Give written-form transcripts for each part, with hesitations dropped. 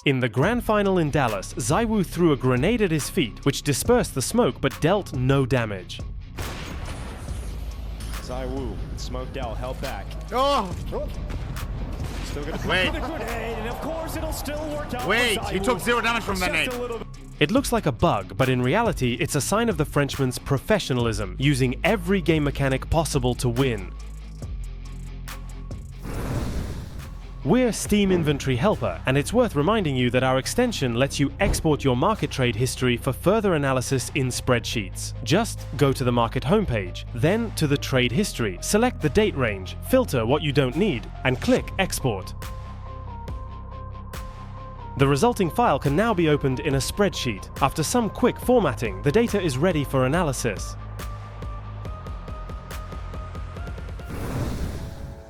In the grand final in Dallas, ZyWoo threw a grenade at his feet, which dispersed the smoke but dealt no damage. ZyWoo, smoked out, held back. Oh! Still gonna Wait. the grenade, and of course it'll still work out. Wait, he took 0 damage from that nade. It looks like a bug, but in reality, it's a sign of the Frenchman's professionalism, using every game mechanic possible to win. We're Steam Inventory Helper, and it's worth reminding you that our extension lets you export your market trade history for further analysis in spreadsheets. Just go to the market homepage, then to the trade history, select the date range, filter what you don't need, and click Export. The resulting file can now be opened in a spreadsheet. After some quick formatting, the data is ready for analysis.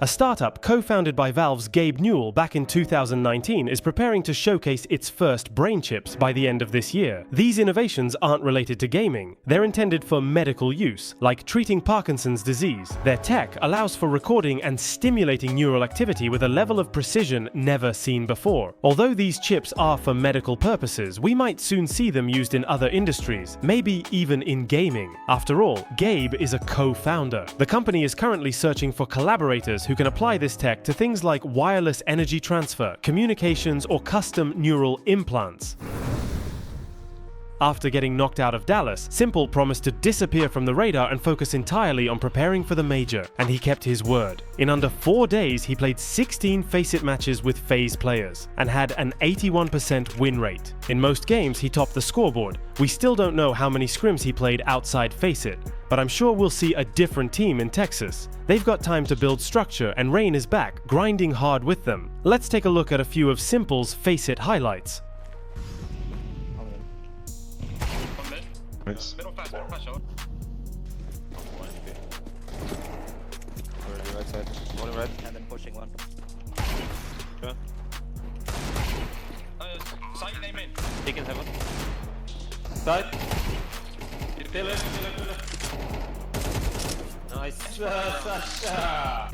A startup co-founded by Valve's Gabe back in 2019 is preparing to showcase its first brain chips by the end of this year. These innovations aren't related to gaming. They're intended for medical use, like treating Parkinson's disease. Their tech allows for recording and stimulating neural activity with a level of precision never seen before. Although these chips are for medical purposes, we might soon see them used in other industries, maybe even in gaming. After all, Gabe is a co-founder. The company is currently searching for collaborators who can apply this tech to things like wireless energy transfer, communications, or custom neural implants. After getting knocked out of Dallas, S1mple promised to disappear from the radar and focus entirely on preparing for the major, and he kept his word. In under 4 days, he played 16 Faceit matches with FaZe players, and had an 81% win rate. In most games, he topped the scoreboard. We still don't know how many scrims he played outside Faceit, but I'm sure we'll see a different team in Texas. They've got time to build structure, and Rain is back, grinding hard with them. Let's take a look at a few of S1mple's Faceit highlights. Nice. Middle flash, short. Right side. One red. And then pushing one. Sure. Side name in. He can have one. Side. Kill it. Nice. Sasha.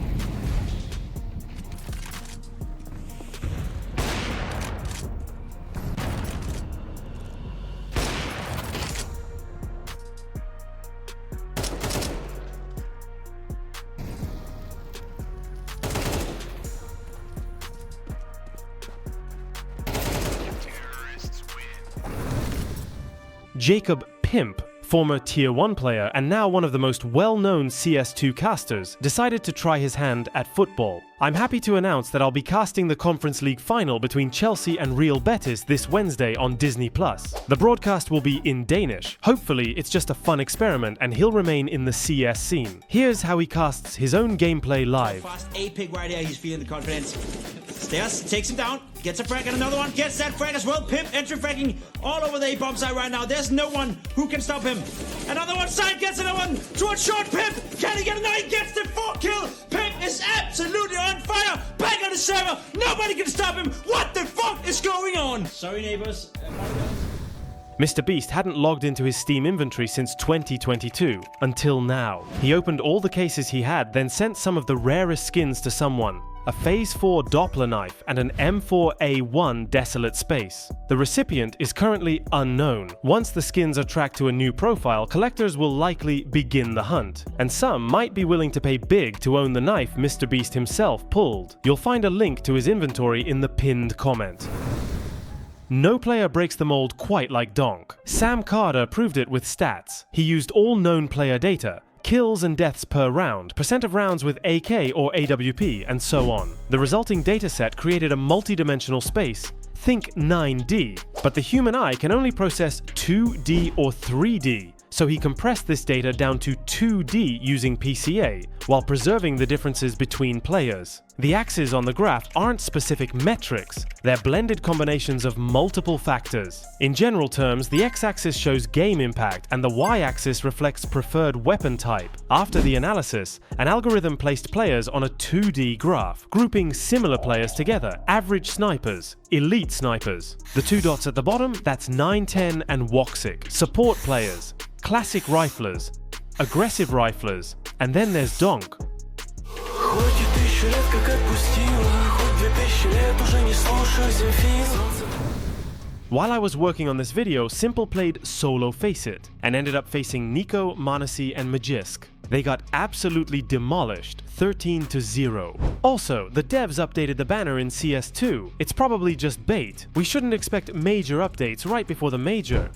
Jacob Pimp, former Tier 1 player and now one of the most well-known CS2 casters, decided to try his hand at football. I'm happy to announce that I'll be casting the Conference League final between Chelsea and Real Betis this Wednesday on Disney+. The broadcast will be in Danish. Hopefully, it's just a fun experiment and he'll remain in the CS scene. Here's how he casts his own gameplay live. Fast A pick right here, he's feeling the confidence. Stairs, takes him down, gets a frag and another one, gets that frag as well. Pimp entry fragging all over the A-bomb side right now. There's no one who can stop him. Another one side, gets another one towards short. Pimp, can he get another? He gets the 4 kill. Pimp is absolutely on fire. Back on the server, nobody can stop him. What the fuck is going on? Sorry neighbors. MrBeast hadn't logged into his Steam inventory since 2022, until now. He opened all the cases he had, then sent some of the rarest skins to someone. A Phase 4 Doppler knife and an M4A1 Desolate Space. The recipient is currently unknown. Once the skins are tracked to a new profile, collectors will likely begin the hunt. And some might be willing to pay big to own the knife MrBeast himself pulled. You'll find a link to his inventory in the pinned comment. No player breaks the mold quite like Donk. Sam Carter proved it with stats. He used all known player data, kills and deaths per round, percent of rounds with AK or AWP, and so on. The resulting dataset created a multi-dimensional space. Think 9D, but the human eye can only process 2D or 3D. So he compressed this data down to 2D using PCA, while preserving the differences between players. The axes on the graph aren't specific metrics, they're blended combinations of multiple factors. In general terms, the x-axis shows game impact and the y-axis reflects preferred weapon type. After the analysis, an algorithm placed players on a 2D graph, grouping similar players together: average snipers, elite snipers. The 2 dots at the bottom, that's 910 and Woxic. Support players, classic riflers, aggressive riflers, and then there's Donk. Хоть и 1000 лет как отпустила, хоть 2000 лет уже не слушаю Земфиру. While I was working on this video, S1mple played solo Faceit and ended up facing NiKo, Manasi, and Magisk. They got absolutely demolished, 13-0. Also, the devs updated the banner in CS2. It's probably just bait. We shouldn't expect major updates right before the major.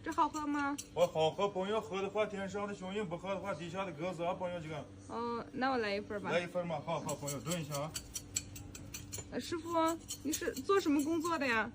这好喝吗？我好喝，朋友喝的话天上的雄鹰，不喝的话地下的鸽子啊，朋友这个。哦，那我来一份吧。来一份嘛，好好，朋友蹲一下啊。师傅，你是做什么工作的呀？